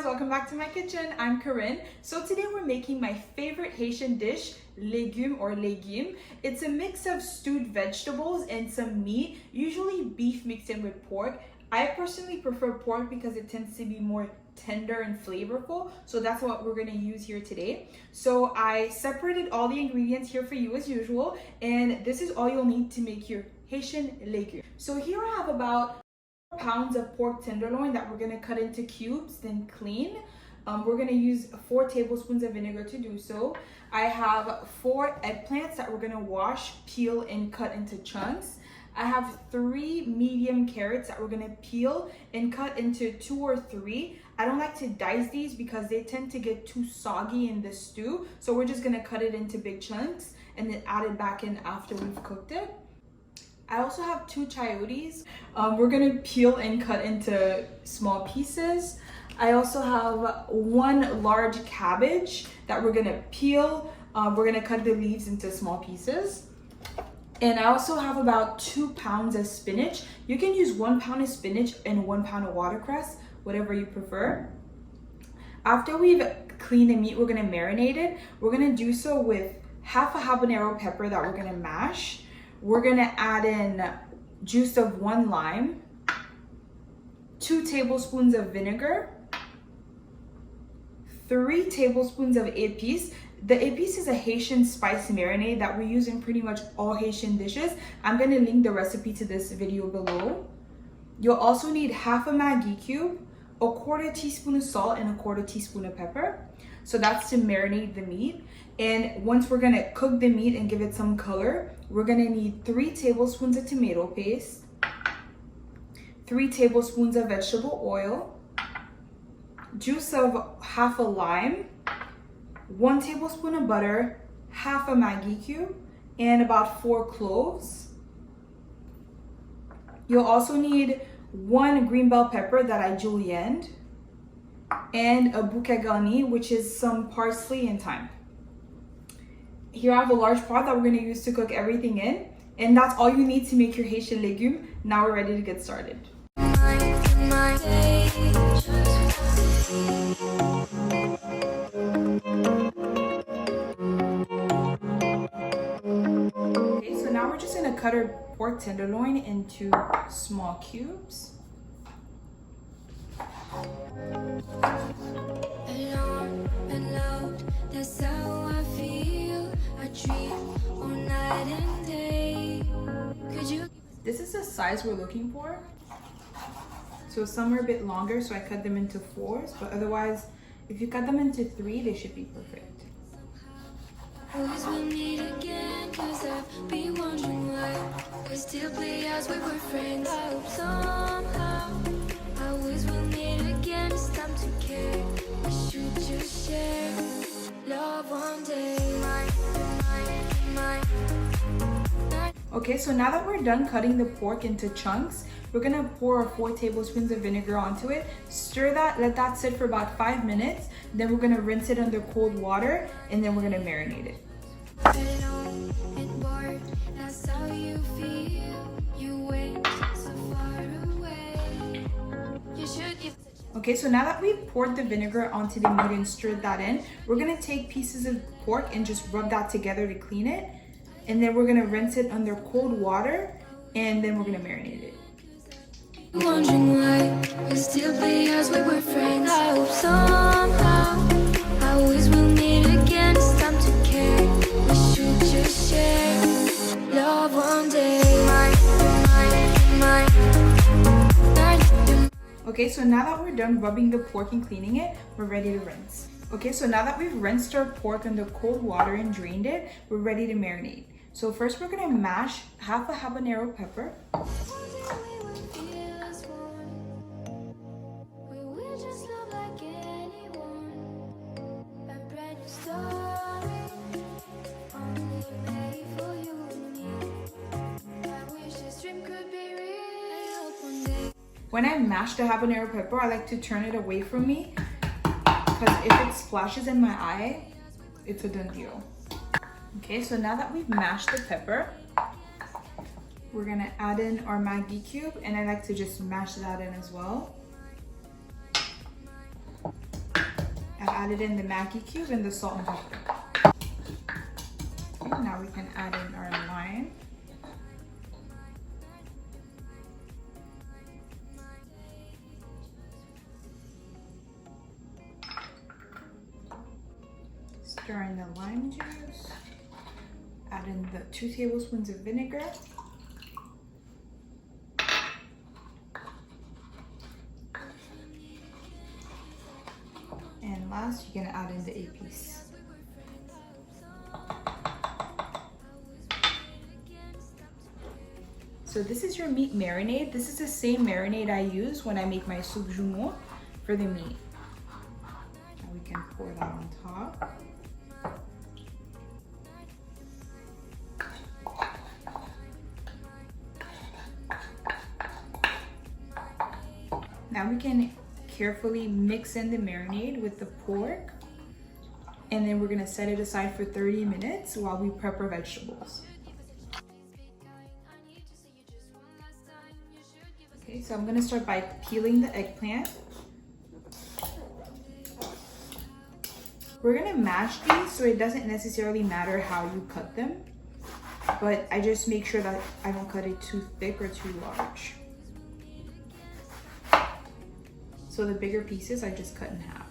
welcome back to my kitchen. I'm Corinne. So today we're making my favorite Haitian dish, legume or legume. It's a mix of stewed vegetables and some meat, usually beef mixed in with pork. I personally prefer pork because it tends to be more tender and flavorful, so that's what we're going to use here today. So I separated all the ingredients here for you as usual, and this is all you'll need to make your Haitian legume. So here I have about pounds of pork tenderloin that we're going to cut into cubes, then clean. We're going to use 4 tablespoons of vinegar to do so. I have 4 eggplants that we're going to wash, peel, and cut into chunks. I have 3 medium carrots that we're going to peel and cut into 2 or 3. I don't like to dice these because they tend to get too soggy in the stew, so we're just going to cut it into big chunks and then add it back in after we've cooked it. I also have 2 chayotes. We're gonna peel and cut into small pieces. I also have 1 large cabbage that we're gonna peel. We're gonna cut the leaves into small pieces. And I also have about 2 pounds of spinach. You can use 1 pound of spinach and 1 pound of watercress, whatever you prefer. After we've cleaned the meat, we're gonna marinate it. We're gonna do so with half a habanero pepper that we're gonna mash. We're gonna add in juice of 1 lime, 2 tablespoons of vinegar, 3 tablespoons of épices. The épices is a Haitian spice marinade that we use in pretty much all Haitian dishes. I'm gonna link the recipe to this video below. You'll also need half a maggi cube, a 1/4 teaspoon of salt, and a 1/4 teaspoon of pepper. So that's to marinate the meat. And once we're gonna cook the meat and give it some color, we're gonna need 3 tablespoons of tomato paste, 3 tablespoons of vegetable oil, juice of half a lime, 1 tablespoon of butter, half a maggi cube, and about 4 cloves. You'll also need 1 green bell pepper that I julienned, and a bouquet garni, which is some parsley and thyme. Here I have a large pot that we're going to use to cook everything in, and that's all you need to make your Haitian legume. Now we're ready to get started. Okay, so now we're just going to cut our pork tenderloin into small cubes. Alone and loud, that's how I feel. I dream all night and day. Could you? This is the size we're looking for. So some are a bit longer, so I cut them into 4s, but otherwise, if you cut them into 3, they should be perfect. Always we'll meet again, 'cause I've been wondering why we still play as we were friends. I hope somehow I always will meet again. It's time to care. We should just share love one day. Okay, so now that we're done cutting the pork into chunks, we're gonna pour 4 tablespoons of vinegar onto it, stir that, let that sit for about 5 minutes, then we're gonna rinse it under cold water, and then we're gonna marinate it. Alone and bored, that's how you feel. You went so far away. You should give. Okay, so now that we've poured the vinegar onto the meat and stirred that in, we're gonna take pieces of pork and just rub that together to clean it. And then we're gonna rinse it under cold water, and then we're gonna marinate it. Wondering why we still play as we were friends. I hope somehow I always will meet again. It's time to care. We should just share love one day. Okay, so now that we're done rubbing the pork and cleaning it, we're ready to rinse. Okay, so now that we've rinsed our pork under cold water and drained it, we're ready to marinate. So first we're gonna mash half a habanero pepper. When I mash the habanero pepper, I like to turn it away from me because if it splashes in my eye, it's a done deal. Okay, so now that we've mashed the pepper, we're gonna add in our maggi cube, and I like to just mash that in as well. I added in the Maggi cube and the salt and pepper. Okay, now we can add in our lime. Stir in the lime juice. Add in the 2 tablespoons of vinegar. And last, you're gonna add in the APs. So this is your meat marinade. This is the same marinade I use when I make my soup jumeau for the meat. Now we can pour that on top. Now we can carefully mix in the marinade with the pork, and then we're gonna set it aside for 30 minutes while we prep our vegetables. Okay, so I'm gonna start by peeling the eggplant. We're gonna mash these, so it doesn't necessarily matter how you cut them, but I just make sure that I don't cut it too thick or too large. So the bigger pieces I just cut in half.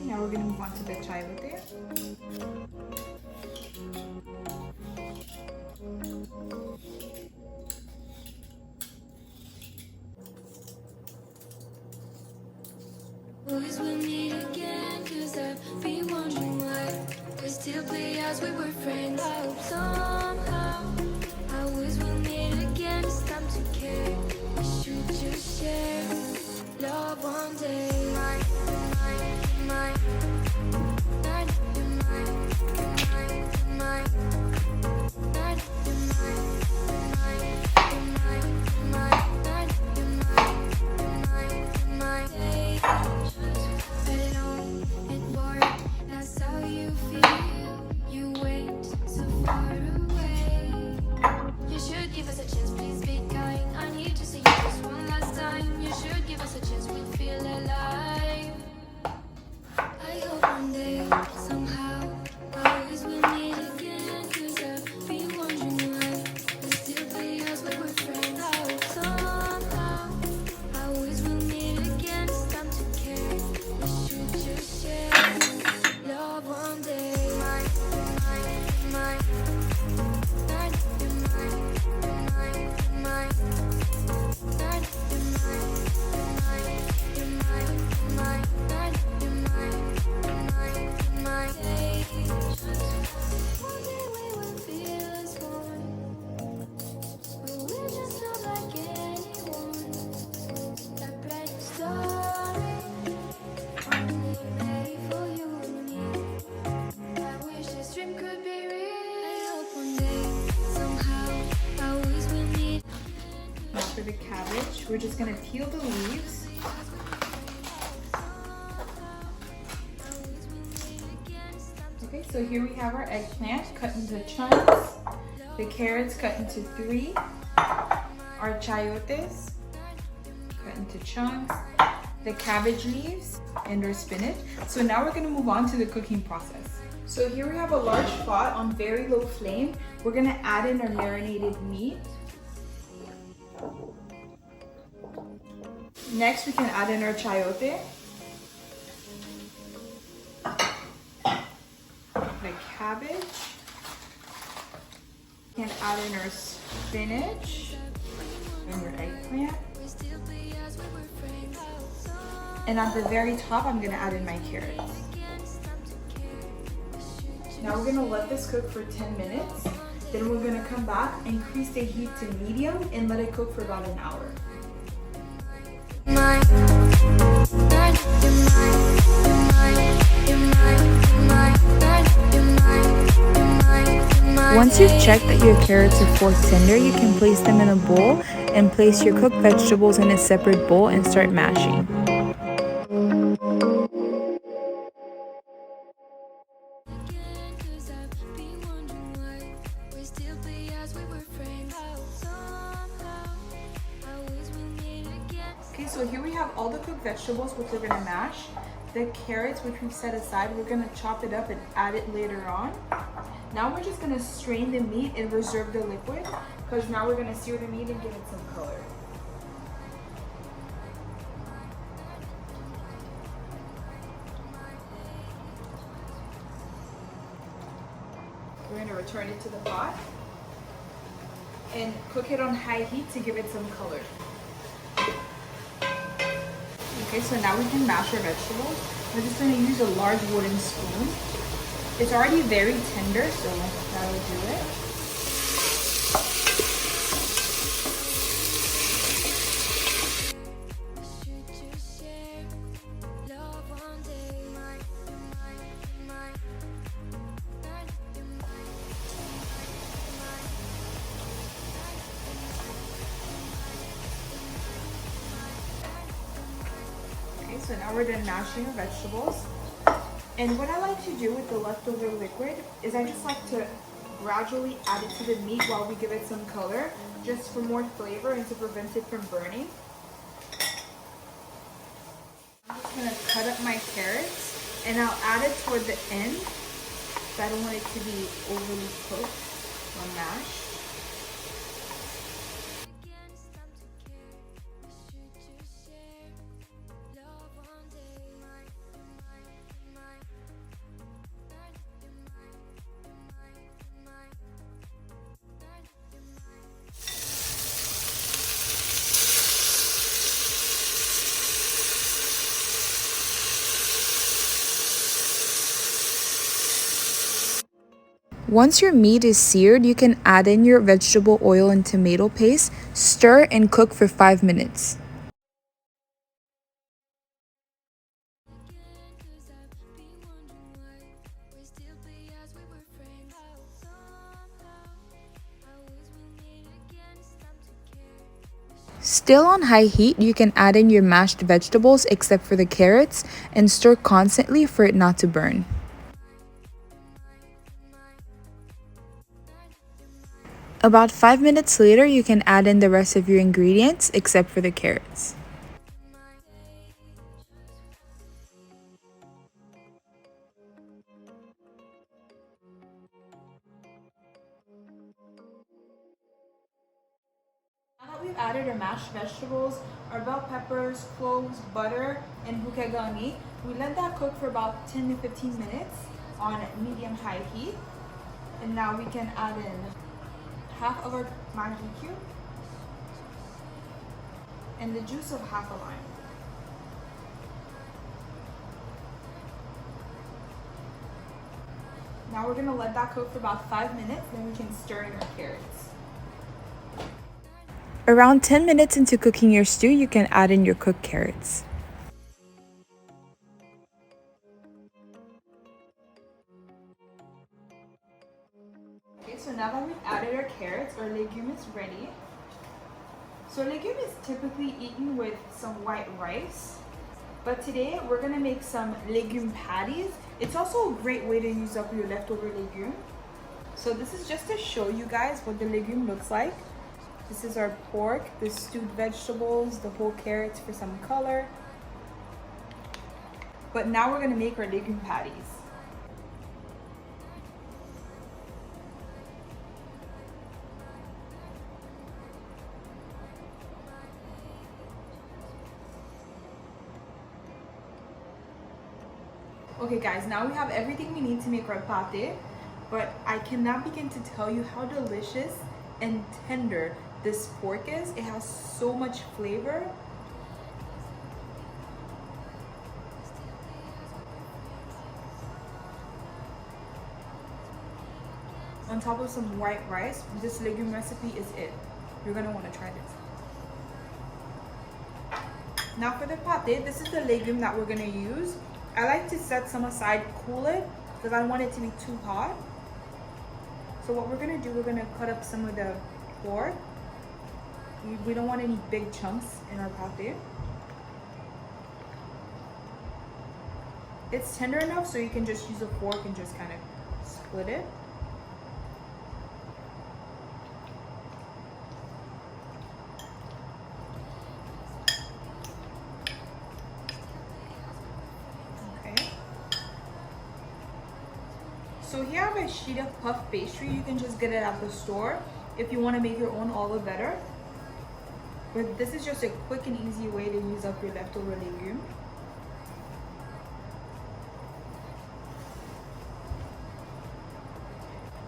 Now we're going to move on to the chayote. Always we'll meet again, 'cause I've been wondering why we still play as we were friends. I hope somehow I always will meet again. It's time to care. We should just share love one day. For the cabbage, we're just gonna peel the leaves. Okay, so here we have our eggplant cut into chunks, the carrots cut into 3, our chayotes cut into chunks, the cabbage leaves, and our spinach. So now we're gonna move on to the cooking process. So here we have a large pot on very low flame. We're gonna add in our marinated meat. Next, we can add in our chayote, the cabbage. You can add in our spinach and your eggplant. And at the very top, I'm gonna add in my carrots. Now we're gonna let this cook for 10 minutes. Then we're gonna come back, increase the heat to medium, and let it cook for about an hour. Once you've checked that your carrots are fork tender, you can place them in a bowl and place your cooked vegetables in a separate bowl and start mashing. Okay, so here we have all the cooked vegetables which we're gonna mash. The carrots which we've set aside, we're gonna chop it up and add it later on. Now we're just gonna strain the meat and reserve the liquid because now we're gonna sear the meat and give it some color. We're gonna return it to the pot and cook it on high heat to give it some color. Okay, so now we can mash our vegetables. We're just gonna use a large wooden spoon. It's already very tender, so that'll do it. So now we're done mashing our vegetables. And what I like to do with the leftover liquid is I just like to gradually add it to the meat while we give it some color, just for more flavor and to prevent it from burning. I'm just gonna cut up my carrots and I'll add it toward the end, so I don't want it to be overly cooked or mashed. Once your meat is seared, you can add in your vegetable oil and tomato paste, stir and cook for 5 minutes. Still on high heat, you can add in your mashed vegetables except for the carrots and stir constantly for it not to burn. About 5 minutes later, you can add in the rest of your ingredients except for the carrots. Now that we've added our mashed vegetables, our bell peppers, cloves, butter, and bouquet, we let that cook for about 10 to 15 minutes on medium-high heat. And now we can add in half of our maggi cube and the juice of half a lime. Now we're gonna let that cook for about 5 minutes, then we can stir in our carrots. Around 10 minutes into cooking your stew, you can add in your cooked carrots. Okay, so now that we've added our carrots, our legume is ready. So legume is typically eaten with some white rice, but today we're gonna make some legume patties. It's also a great way to use up your leftover legume. So this is just to show you guys what the legume looks like. This is our pork, the stewed vegetables, the whole carrots for some color. But now we're gonna make our legume patties. Okay guys, now we have everything we need to make our pâté, but I cannot begin to tell you how delicious and tender this pork is. It has so much flavor. On top of some white rice, this legume recipe is it. You're gonna want to try this. Now for the pâté, this is the legume that we're gonna use. I like to set some aside, cool it, because I don't want it to be too hot. So what we're gonna do, we're gonna cut up some of the pork. We don't want any big chunks in our pâté. It's tender enough so you can just use a fork and just kind of split it. So here I have a sheet of puff pastry. You can just get it at the store. If you want to make your own, all the better. But this is just a quick and easy way to use up your leftover legume.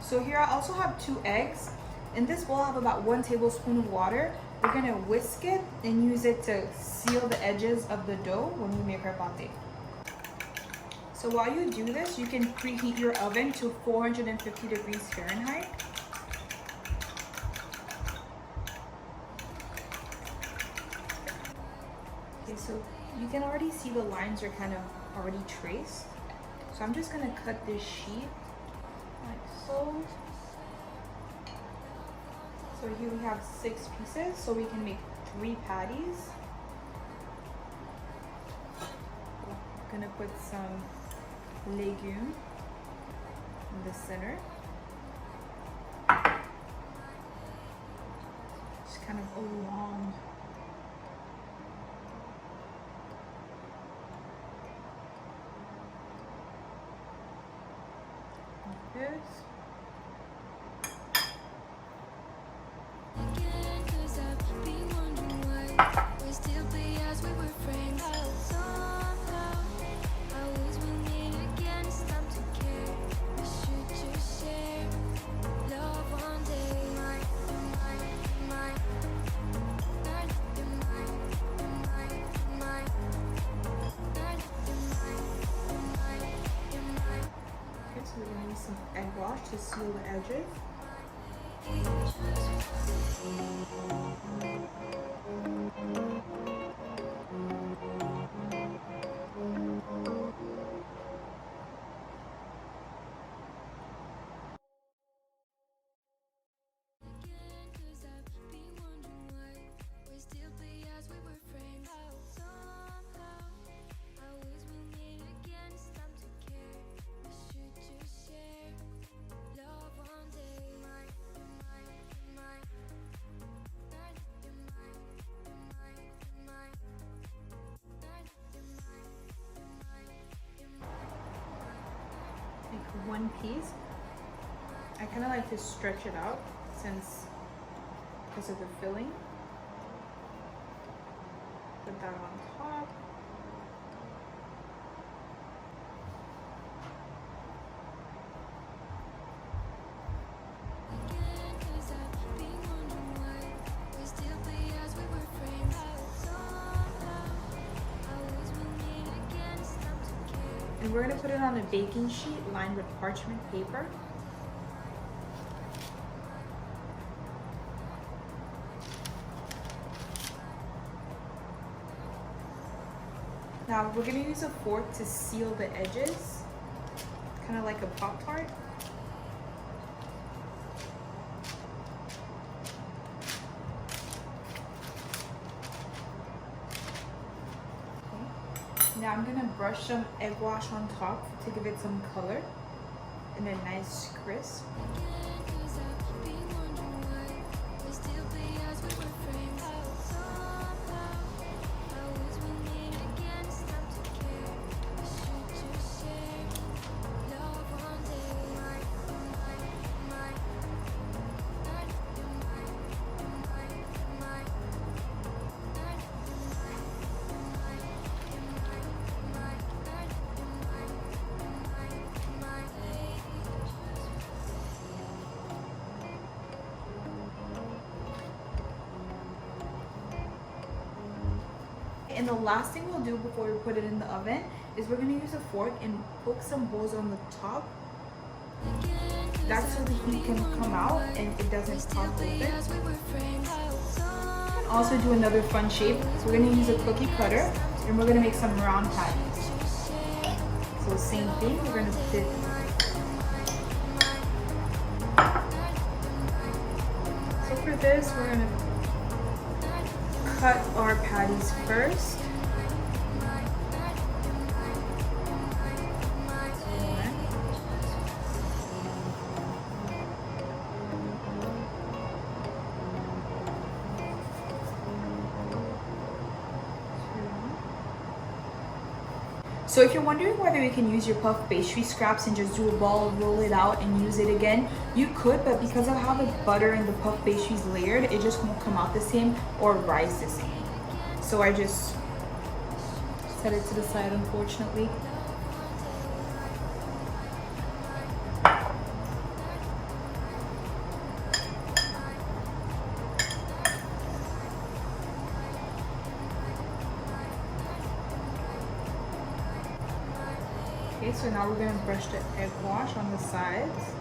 So here I also have 2 eggs. In this bowl I have about 1 tablespoon of water. We're gonna whisk it and use it to seal the edges of the dough when we make our pâté. So while you do this, you can preheat your oven to 450 degrees Fahrenheit. Okay, so you can already see the lines are kind of already traced. So I'm just gonna cut this sheet like so. So here we have 6 pieces, so we can make 3 patties. I'm gonna put some legume in the center. Just kind of along. Like this. So we're going to use some egg wash to seal the edges. Like 1 piece. I kind of like to stretch it out because of the filling. Put that on top. And we're going to put it on a baking sheet lined with parchment paper. Now we're going to use a fork to seal the edges, kind of like a Pop-Tart. Now I'm gonna brush some egg wash on top to give it some color and a nice crisp. and the last thing we'll do before we put it in the oven is we're going to use a fork and poke some holes on the top. That's so the heat can come out and it doesn't pop open. You can also do another fun shape. So we're going to use a cookie cutter and we're going to make some round patties. So same thing, we're going to put it. So for this, we're going to cut our patties first. So if you're wondering whether you can use your puff pastry scraps and just do a ball, roll it out and use it again, you could, but because of how the butter and the puff pastry is layered, it just won't come out the same or rise the same. So I just set it to the side, unfortunately. Okay, so now we're going to brush the egg wash on the sides.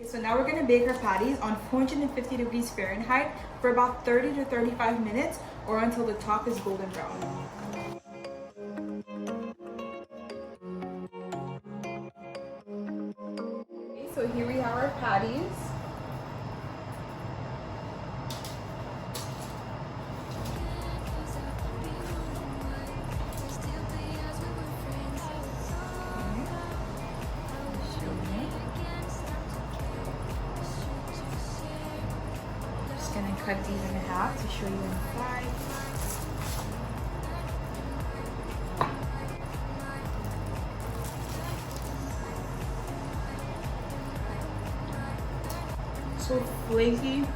So now we're going to bake our patties on 450 degrees Fahrenheit for about 30 to 35 minutes or until the top is golden brown. Okay, so here we have our patties. Gonna cut these in half to show you inside. So flaky.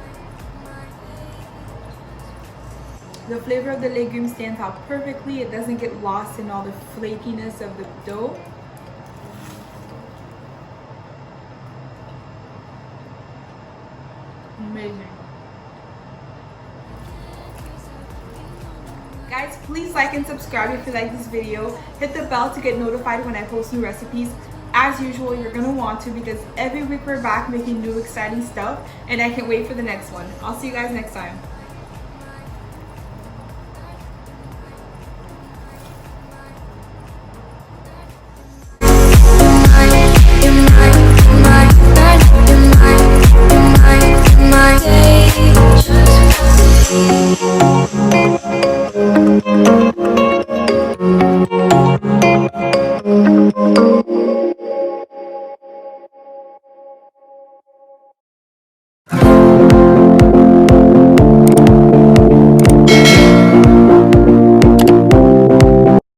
The flavor of the legume stands out perfectly. It doesn't get lost in all the flakiness of the dough. Amazing. Guys, please like and subscribe if you like this video. Hit the bell to get notified when I post new recipes. As usual, you're gonna want to because every week we're back making new exciting stuff and I can't wait for the next one. I'll see you guys next time.